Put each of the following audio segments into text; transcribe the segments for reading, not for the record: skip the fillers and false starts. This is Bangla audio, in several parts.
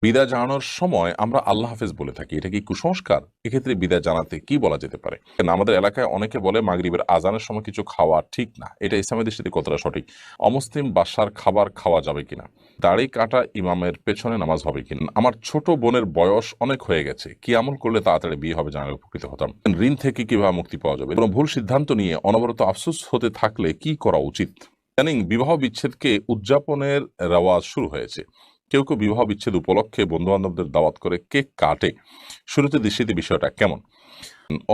বিদায় জানানোর সময় আমরা আল্লাহ হাফেজ বলে থাকি, এটা কি কুসংস্কার? এক্ষেত্রে বিদায় জানাতে কি বলা যেতে পারে? কেন আমাদের এলাকায় অনেকে বলে মাগরিবের আজানের সময় কিছু খাওয়া ঠিক না, এটা ইসলামের দৃষ্টিতে কতটা সঠিক? অমুসলিম বাসার খাবার খাওয়া যাবে কিনা? দাড়ি কাটা ইমামের পেছনে নামাজ হবে কিনা? আমার ছোট বোনের বয়স অনেক হয়ে গেছে, কি আমল করলে তাড়াতাড়ি বিয়ে হবে জানালে উপকৃত হতাম। ঋণ থেকে কিভাবে মুক্তি পাওয়া যাবে? কোনো ভুল সিদ্ধান্ত নিয়ে অনবরত আফসোস হতে থাকলে কি করা উচিত? ইদানিং বিবাহ বিচ্ছেদকে উদযাপনের রেওয়াজ শুরু হয়েছে। কেউ কেউ বিবাহ বিচ্ছেদ উপলক্ষে বন্ধু বান্ধবদের দাওয়াত করে কেক কাটে। শুরুতে দৃষ্টিতে বিষয়টা কেমন?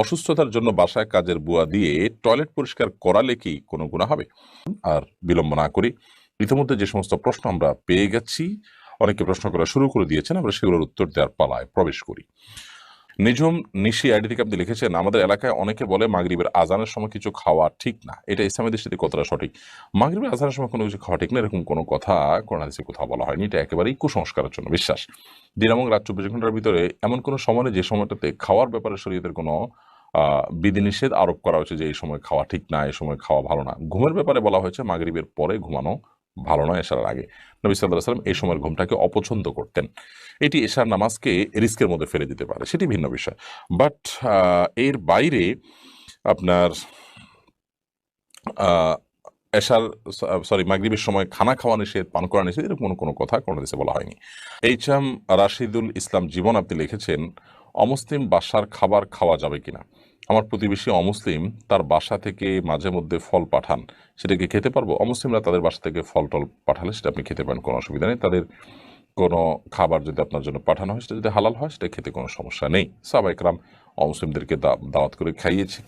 অসুস্থতার জন্য বাসায় কাজের বুয়া দিয়ে টয়লেট পরিষ্কার করালে কি কোনো গুনাহ হবে? আর বিলম্ব না করি, ইতিমধ্যে যে সমস্ত প্রশ্ন আমরা পেয়ে গেছি, অনেকে প্রশ্ন করা শুরু করে দিয়েছেন, আমরা সেগুলোর উত্তর দেওয়ার পালায় প্রবেশ করি। নিঝুম নিশি আইডি থেকে আপনি লিখেছেন, আমাদের এলাকায় অনেকে বলে মাগরিবের আজানের সময় কিছু খাওয়া ঠিক না, এটা ইসলামের দৃষ্টিতে কতটা সঠিক? মাগরিবের আজানের সময় কোনো কিছু খাওয়া ঠিক না, এরকম কোনো কথা কোরআন হাদিসে কোথাও বলা হয়নি। এটা একেবারেই কুসংস্কারের জন্য বিশ্বাস। দিন এবং রাত 24 ঘন্টার ভিতরে এমন কোনো সময় নেই যে সময়টাতে খাওয়ার ব্যাপারে শরীয়তের কোনো বিধিনিষেধ আরোপ করা হয়েছে যে এই সময় খাওয়া ঠিক না, এই সময় খাওয়া ভালো না। ঘুমের ব্যাপারে বলা হয়েছে মাগরিবের পরে ঘুমানো ভালো নয়, এশার আগে। নবী সাল্লাল্লাহু আলাইহি ওয়াসাল্লাম এই সময়ের ঘুমটাকে অপছন্দ করতেন। এটি এশার নামাজকে রিস্কের মধ্যে ফেলে দিতে পারে, সেটি ভিন্ন বিষয়। বাট এর বাইরে আপনার আহ, এশার সরি মাগরিবের সময় খানা খাওয়া নিষেধ, পান করা নিষেধ, এরকম কোনো কথা কোনো দেশে বলা হয়নি। এইচ এম রাশিদুল ইসলাম জীবন আপনি লিখেছেন, অমুসলিম বাসার খাবার খাওয়া যাবে কিনা? আমার প্রতিবেশী অমুসলিম, তার বাসা থেকে মাঝে মধ্যে ফল পাঠান, সেটা কি খেতে পারবো? অমুসলিমরা তাদের বাসা থেকে ফল টল পাঠালে সেটা আপনি খেতে পারেন, কোনো অসুবিধা নেই। তাদের কোনো খাবার যদি আপনার জন্য পাঠানো হয় সেটা যদি হালাল হয় সেটা খেতে কোনো সমস্যা নেই। সাহাবা একরাম অমুসলিমদেরকে দাওয়াত করে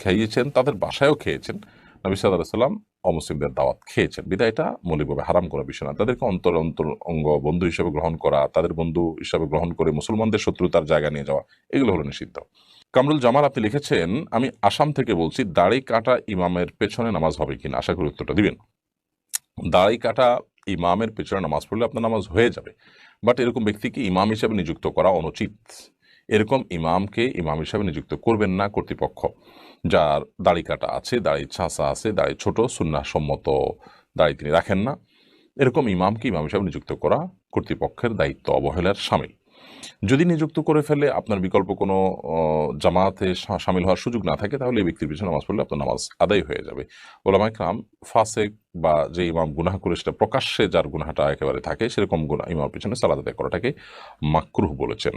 খাইয়েছেন, তাদের বাসায়ও খেয়েছেন। নবী সাল্লাল্লাহু আলাইহি ওয়াসাল্লাম অমুসলিমদের দাওয়াত খেয়েছেন, বিধায় এটা মৌলিকভাবে হারাম কোনো বিষয় না। তাদেরকে অন্তর অন্তর অঙ্গ বন্ধু হিসেবে গ্রহণ করা, তাদের বন্ধু হিসাবে গ্রহণ করে মুসলমানদের শত্রুতার জায়গা নিয়ে যাওয়া, এগুলো হলো নিষিদ্ধ। কামরুল জামাল আপনি লিখেছেন, আমি আসাম থেকে বলছি, দাড়ি কাটা ইমামের পেছনে নামাজ হবে কিনা? আশা করি উত্তরটা দিবেন। দাড়ি কাটা ইমামের পেছনে নামাজ পড়লে আপনার নামাজ হয়ে যাবে, বাট এরকম ব্যক্তিকে ইমাম হিসেবে নিযুক্ত করা অনুচিত। এরকম ইমামকে ইমাম হিসেবে নিযুক্ত করবেন না কর্তৃপক্ষ। যার দাড়ি কাটা আছে, দাড়ি ছাঁচা আছে, দাড়ি ছোট, সুন্নাহ সম্মত দাড়ি তিনি রাখেন না, এরকম ইমামকে ইমাম হিসেবে নিযুক্ত করা কর্তৃপক্ষের দায়িত্ব অবহেলার শামিল। যদি নিযুক্ত করে ফেলে আপনার বিকল্প কোনো জামাতে শামিল হওয়ার সুযোগ না থাকে, তাহলে এই ব্যক্তির পিছনে নামাজ পড়লে আপনার নামাজ আদায় হয়ে যাবে। ওলামায়ে কেরাম ফাসেক বা যে ইমাম গুনাহ করে সেটা প্রকাশ্যে যার গুনাহটা একেবারে থাকে, সেরকম ইমামের পিছনে সালাত আদায় করাটাকে মাকরুহ বলেছেন,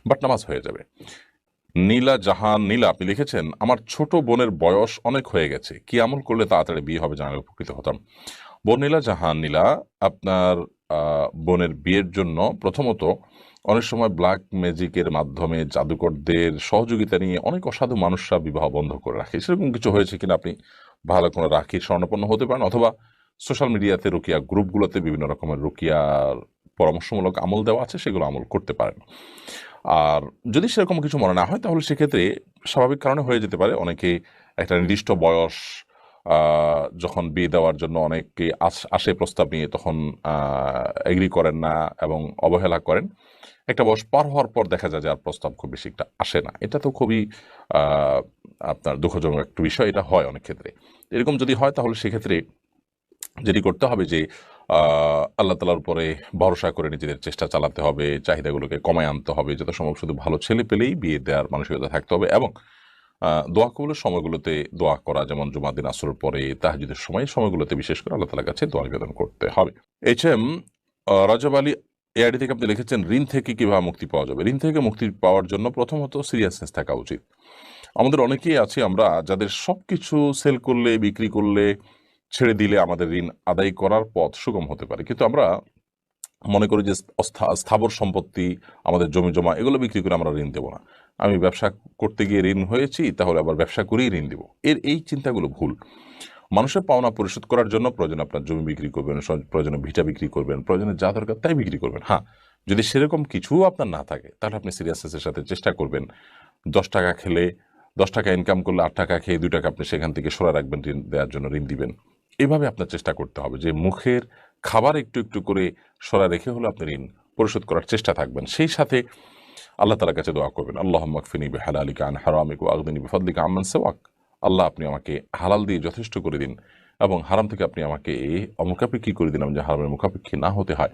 বাট নামাজ হয়ে যাবে। নীলা জাহান নীলা আপনি লিখেছেন, আমার ছোট বোনের বয়স অনেক হয়ে গেছে, কি আমল করলে তাড়াতাড়ি বিয়ে হবে জানালে উপকৃত হতাম। বোন নীলা জাহান নীলা, আপনার বোনের বিয়ের জন্য প্রথমত অনেক সময় ব্ল্যাক ম্যাজিকের মাধ্যমে জাদুকরদের সহযোগিতা নিয়ে অনেক অসাধু মানুষরা বিবাহ বন্ধ করে রাখে, সেরকম কিছু হয়েছে কিনা আপনি ভালো কোনো রাখির স্বর্ণপন্ন হতে পারেন, অথবা সোশ্যাল মিডিয়াতে রুকিয়া গ্রুপগুলোতে বিভিন্ন রকমের রুকিয়ার পরামর্শমূলক আমল দেওয়া আছে, সেগুলো আমল করতে পারেন। আর যদি সেরকম কিছু মনে না হয়, তাহলে সেক্ষেত্রে স্বাভাবিক কারণে হয়ে যেতে পারে। অনেকে একটা নির্দিষ্ট বয়স যখন বিয়ে দেওয়ার জন্য অনেকে আসে প্রস্তাব নিয়ে, তখন এগ্রি করেন না এবং অবহেলা করেন। একটা বয়স পার হওয়ার পর দেখা যায় যে আর প্রস্তাব খুব বেশি একটা আসে না। এটা তো খুবই আপনার দুঃখজনক একটা বিষয়, এটা হয় অনেক ক্ষেত্রে। এরকম যদি হয় তাহলে সেক্ষেত্রে যেটি করতে হবে যে আল্লাহ তালার উপরে ভরসা করে নিজেদের চেষ্টা চালাতে হবে, চাহিদাগুলোকে কমায় আনতে হবে, যত সম্ভব শুধু ভালো ছেলে পেলেই বিয়ে দেওয়ার মানসিকতা থাকতে হবে, এবং দোয়া কবুলের সময়গুলোতে দোয়া করা, যেমন জুমার দিন আসরের পরে, তাহাজ্জুদের সময়গুলোতে বিশেষ করে আল্লাহ তালার কাছে দোয়া নিবেদন করতে হবে। এইচ এম রাজব আলী এআইডি থেকে আপনি লিখেছেন, ঋণ থেকে কিভাবে মুক্তি পাওয়া যাবে? ঋণ থেকে মুক্তি পাওয়ার জন্য প্রথমত সিরিয়াসনেস থাকা উচিত। আমাদের অনেকেই আছি আমরা, যাদের সবকিছু সেল করলে, বিক্রি করলে, ছেড়ে দিলে আমাদের ঋণ আদায় করার পথ সুগম হতে পারে, কিন্তু আমরা মনে করি যে স্থাবর সম্পত্তি, আমাদের জমি জমা, এগুলো বিক্রি করে আমরা ঋণ দেবো না। আমি ব্যবসা করতে গিয়ে ঋণ হয়েছি, তাহলে আবার ব্যবসা করেই ঋণ দেবো, এই চিন্তাগুলো ভুল। মানুষের পাওনা পরিশোধ করার জন্য প্রয়োজনে আপনার জমি বিক্রি করবেন, প্রয়োজনে ভিটা বিক্রি করবেন, প্রয়োজনে যা দরকার তাই বিক্রি করবেন। হ্যাঁ, যদি সেরকম কিছু আপনার না থাকে, তাহলে আপনি সিরিয়াসনেসের সাথে চেষ্টা করবেন 10 টাকা খেলে, 10 টাকা ইনকাম করলে 8 টাকা খেয়ে 2 টাকা আপনি সেখান থেকে সরে রাখবেন, ঋণ দেওয়ার জন্য ঋণ দিবেন। এইভাবে আপনার চেষ্টা করতে হবে যে মুখের খাবার একটু একটু করে সরা রেখে হলো আপনি ঋণ পরিশোধ করার চেষ্টা থাকবেন। সেই সাথে আল্লাহ তাআলার কাছে দোয়া করবেন, আল্লাহুম্মা কফিনি বিহালালিকা আন হারামিকা ওয়া আগনিনি বিফাদলিকা আম্মান সিওয়াক। আল্লাহ, আপনি আমাকে হালাল দিয়ে যথেষ্ট করে দিন, এবং হারাম থেকে আপনি আমাকে অমুখাপেক্ষী করে দিন, যে হারামের মুখাপেক্ষী না হতে হয়,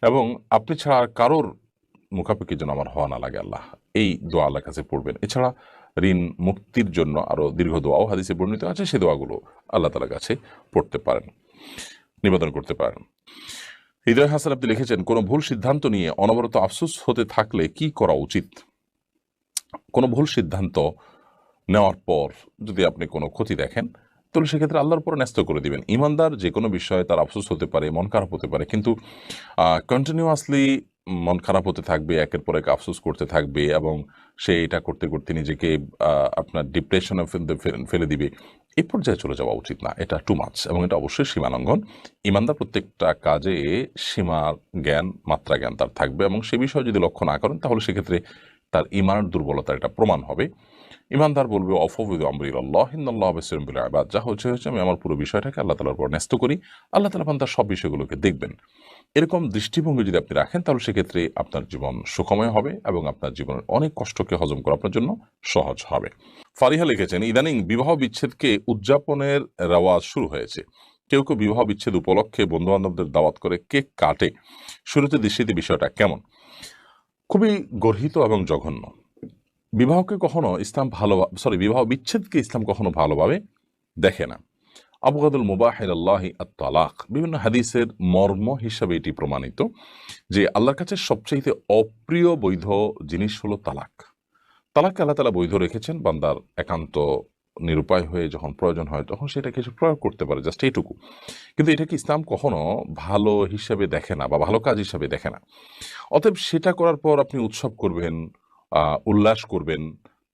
এবং আপনি ছাড়া আর কারোর মুখাপেক্ষির জন্য আমার হওয়া না লাগে আল্লাহ, এই দোয়া আল্লাহর কাছে পড়বেন। এছাড়া ঋণ মুক্তির জন্য আরও দীর্ঘ দোয়াও হাদিসে বর্ণিত আছে, সেই দোয়াগুলো আল্লাহ তাআলার কাছে পড়তে পারেন, নিবেদন করতে পারেন। হৃদয় হাসান আপনি লিখেছেন, কোনো ভুল সিদ্ধান্ত নিয়ে অনবরত আফসোস হতে থাকলে কি করা উচিত? কোনো ভুল সিদ্ধান্ত নেওয়ার পর যদি আপনি কোনো ক্ষতি দেখেন, তাহলে সেক্ষেত্রে আল্লাহর উপর ন্যস্ত করে দিবেন। ইমানদার যে কোনো বিষয়ে তার আফসোস হতে পারে, মন খারাপ হতে পারে, কিন্তু কন্টিনিউয়াসলি মন খারাপ হতে থাকবে, একের পর এক আফসোস করতে থাকবে এবং সে এটা করতে করতে নিজেকে আপনার ডিপ্রেশনে ফেলে দিবে, এই পর্যায়ে চলে যাওয়া উচিত না। এটা টু মাচ এবং এটা অবশ্যই সীমালঙ্ঘন। ইমানদার প্রত্যেকটা কাজে সীমা জ্ঞান, মাত্রা জ্ঞান তার থাকবে এবং সে বিষয়ে যদি লক্ষ্য না করেন তাহলে সেক্ষেত্রে তার ইমানের দুর্বলতার একটা প্রমাণ হবে। ইমানদার বলবে অফবিদ আমরিল্লাহ ইন্নাল্লাহ বাসীরুম বিল ইবাদ, যা হচ্ছে আমি আমার পুরো বিষয়টাকে আল্লাহ তাআলার উপর ন্যস্ত করি, আল্লাহ তাআলা তার সব বিষয়গুলোকে দেখবেন। এরকম দৃষ্টিভঙ্গি যদি আপনি রাখেন তাহলে সেক্ষেত্রে আপনার জীবন সুখময় হবে এবং আপনার জীবনের অনেক কষ্টকে হজম করা আপনার জন্য সহজ হবে। ফারিহা লিখেছেন, ইদানিং বিবাহ বিচ্ছেদকে উদযাপনের রেওয়াজ শুরু হয়েছে। কেউ কেউ বিবাহ বিচ্ছেদ উপলক্ষে বন্ধু বান্ধবদের দাওয়াত করে কেক কাটে। শুরুতে দৃষ্টিতে বিষয়টা কেমন? খুবই গর্হিত এবং জঘন্য। বিবাহকে কখনো ইসলাম বিবাহ বিচ্ছেদকে ইসলাম কখনো ভালোভাবে দেখে না। আবগাদুল মুবাহ ইলাল্লাহি আত-তালাক, বিভিন্ন হাদিসের মর্ম হিসাবে এটি প্রমাণিত যে আল্লাহর কাছে সবচেয়ে অপ্রিয় বৈধ জিনিস হলো তালাক। তালাককে আল্লাহ তাআলা বৈধ রেখেছেন, বান্দার একান্ত নিরুপায় হয়ে যখন প্রয়োজন হয় তখন সেটাকে সে প্রয়োগ করতে পারে, জাস্ট এইটুকু। কিন্তু এটাকে ইসলাম কখনো ভালো হিসাবে দেখে না বা ভালো কাজ হিসাবে দেখে না। অতএব সেটা করার পর আপনি উৎসব করবেন, উল্লাস করবেন,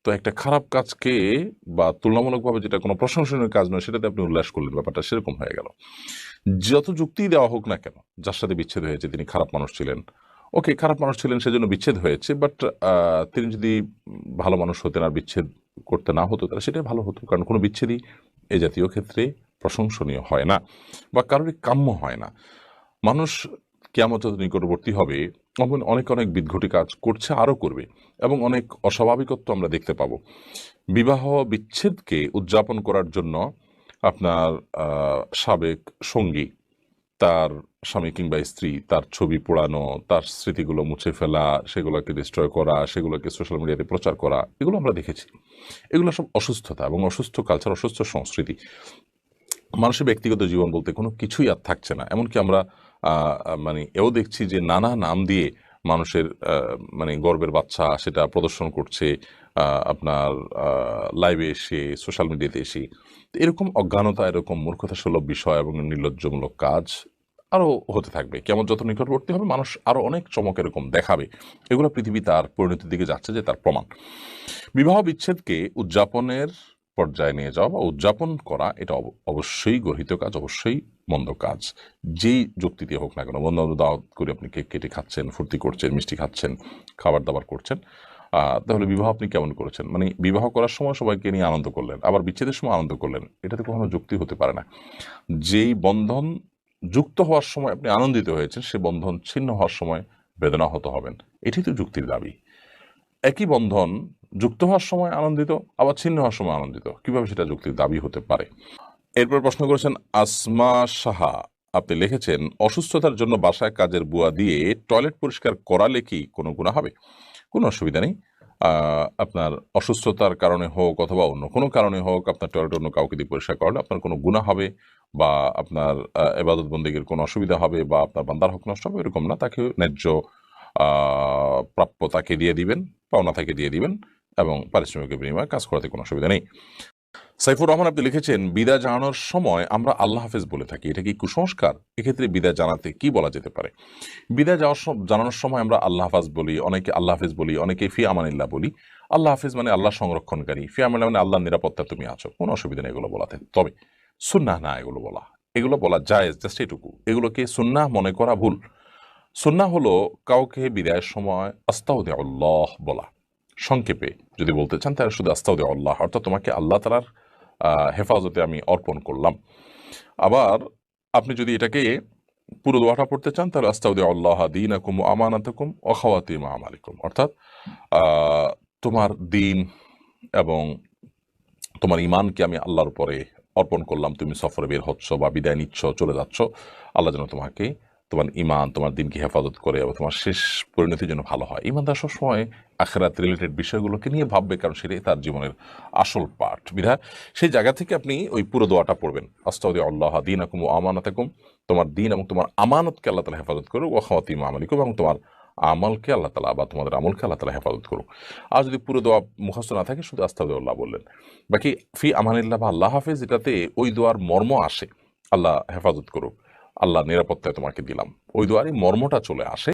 তো একটা খারাপ কাজকে বা তুলনামূলকভাবে যেটা কোনো প্রশংসনীয় কাজ নয় সেটাতে আপনি উল্লাস করলেন, ব্যাপারটা সেরকম হয়ে গেল। যত যুক্তি দেওয়া হোক না কেন, যার সাথে বিচ্ছেদ হয়েছে তিনি খারাপ মানুষ ছিলেন, ওকে খারাপ মানুষ ছিলেন সেজন্য বিচ্ছেদ হয়েছে, বাট তিনি যদি ভালো মানুষ হতেন আর বিচ্ছেদ করতে না হতো তাহলে সেটাই ভালো হতো, কারণ কোনো বিচ্ছেদই এ জাতীয় ক্ষেত্রে প্রশংসনীয় হয় না বা কারোরই কাম্য হয় না। মানুষ কিয়ামতের নিকটবর্তী হবে, অনেক অনেক বিদঘটি কাজ করছে, আরও করবে এবং অনেক অস্বাভাবিকত্ব আমরা দেখতে পাবো। বিবাহ বিচ্ছেদকে উদযাপন করার জন্য আপনার সাবেক সঙ্গী, তার স্বামী কিংবা স্ত্রী, তার ছবি পোড়ানো, তার স্মৃতিগুলো মুছে ফেলা, সেগুলোকে ডিস্ট্রয় করা, সেগুলোকে সোশ্যাল মিডিয়াতে প্রচার করা, এগুলো আমরা দেখেছি। এগুলো সব অসুস্থতা এবং অসুস্থ কালচার, অসুস্থ সংস্কৃতি। মানুষের ব্যক্তিগত জীবন বলতে কোনো কিছুই আর থাকছে না। এমনকি আমরা মানে এও দেখছি যে নানা নাম দিয়ে মানুষের মানে গর্বের বাচ্চা সেটা প্রদর্শন করছে আপনার লাইভে এসে, সোশ্যাল মিডিয়াতে এসে। এরকম অজ্ঞানতা, এরকম মূর্খতা সুলভ বিষয় এবং নির্লজ্জমূলক কাজ আরও হতে থাকবে। কেমন যত নিকটবর্তী হবে মানুষ আরও অনেক চমক এরকম দেখাবে। এগুলো পৃথিবী তার পরিণতির দিকে যাচ্ছে যে তার প্রমাণ। বিবাহ বিচ্ছেদকে উদযাপনের পর্যায়ে নিয়ে যাওয়া বা উদযাপন করা এটা অবশ্যই গর্হিত কাজ, অবশ্যই মন্দ কাজ। যেই যুক্তি দিয়ে হোক না কেন, বন্ধু বান্ধব দাওয়াত করে আপনি কেক কেটে খাচ্ছেন, ফুর্তি করছেন, মিষ্টি খাচ্ছেন, খাবার দাবার করছেন, তাহলে বিবাহ আপনি কেমন করেছেন? মানে বিবাহ করার সময় সবাইকে নিয়ে আনন্দ করলেন, আবার বিচ্ছেদের সময় আনন্দ করলেন, এটাতে কখনো যুক্তি হতে পারে না। যেই বন্ধন যুক্ত হওয়ার সময় আপনি আনন্দিত হয়েছেন, সে বন্ধন ছিন্ন হওয়ার সময় বেদনাহত হবেন, এটি তো যুক্তির দাবি। একই বন্ধন যুক্ত হওয়ার সময় আনন্দিত, আবার ছিন্ন হওয়ার সময় আনন্দিত, কিভাবে সেটা যুক্তির দাবি হতে পারে? এরপর প্রশ্ন করেছেন আসমা সাহা, আপনি লিখেছেন, অসুস্থতার জন্য বাসায় কাজের বুয়া দিয়ে টয়লেট পরিষ্কার করালে কি কোনো গুনাহ হবে? কোনো অসুবিধা নেই। আপনার অসুস্থতার কারণে হোক অথবা অন্য কোনো কারণে হোক, আপনার টয়লেট অন্য কাউকে দিয়ে পরিষ্কার করালে আপনার কোনো গুনাহ হবে বা আপনার ইবাদত বন্দেগীর কোনো অসুবিধা হবে বা আপনার বান্দার হক নষ্ট হবে, এরকম না। তাকে ন্যায্য প্রাপ্য তাকে দিয়ে দিবেন, পাওনা তাকে দিয়ে দিবেন এবং পারিশ্রমিকের বিনিময়ে কাজ করাতে কোনো অসুবিধা নেই। সাইফুর রহমান আপনি লিখেছেন, বিদায় জানানোর সময় আমরা আল্লাহ হাফেজ বলে থাকি, এটা কি কুসংস্কার? এক্ষেত্রে বিদায় জানাতে কি বলা যেতে পারে? বিদায় জানানোর সময় আমরা আল্লাহ হাফেজ বলি, অনেকে আল্লাহ হাফেজ বলি, অনেকে ফি আমানিল্লাহ বলি। আল্লাহ হাফেজ মানে আল্লাহ সংরক্ষণকারী, ফি আমানিল্লাহ মানে আল্লাহর নিরাপত্তা তুমি আছো, কোনো অসুবিধা নেই এগুলো বলাতে। তবে সুন্নাহ না এগুলো বলা, এগুলো বলা জায়েজ, জাস্ট এটুকু। এগুলোকে সুন্নাহ মনে করা ভুল। সুন্নাহ হলো কাউকে বিদায়ের সময় আস্তাউদিউল্লাহ বলা। সংক্ষেপে যদি বলতে চান তাহলে শুধু আস্তাউদিউল্লাহ, অর্থাৎ তোমাকে আল্লাহ তাআলার হেফাজতে আমি অর্পণ করলাম। আবার আপনি যদি এটাকে পুরো দোয়াটা পড়তে চান তাহলে আস্তাউদিউল্লাহ দীনাকুম ওয়া আমানাতাকুম ওয়া খাওয়াতিম আমালিকুম, অর্থাৎ তোমার দিন এবং তোমার ইমানকে আমি আল্লাহর উপরে অর্পণ করলাম। তুমি সফরে বের হচ্ছ বা বিদায় নিচ্ছ, চলে যাচ্ছ, আল্লাহ যেন তোমাকে তোমার ঈমান, তোমার দিনকে হেফাজত করে এবং তোমার শেষ পরিণতি যেন ভালো হয়। ঈমানদার সবসময় আখিরাত রিলেটেড বিষয়গুলোকে নিয়ে ভাববে, কারণ সেটাই তার জীবনের আসল পাঠ। বিধায় সেই জায়গা থেকে আপনি ওই পুরো দোয়াটা পড়বেন, আস্তাউদিউল্লাহ দীনাকুম ওয়া আমানাতাকুম, তোমার দিন এবং তোমার আমানতকে আল্লাহ তাআলা হেফাজত করুক, ওয়া খাওয়াতিম আমালিকুম, এবং তোমার আমলকে আল্লাহ তাআলা বা তোমাদের আমলকে আল্লাহ তাআলা হেফাজত করুক। আর যদি পুরো দোয়া মুখস্থ না থাকে, শুধু আস্তাউদিউল্লাহ বললেন। বাকি ফি আমানিল্লাহ বা আল্লাহ হাফেজ, এটাতে ওই দোয়ার মর্ম আসে, আল্লাহ হেফাজত করুক, আল্লাহ নিরাপত্তায় তোমাকে দিলাম, ওই দোয়ারই মর্মটা চলে আসে।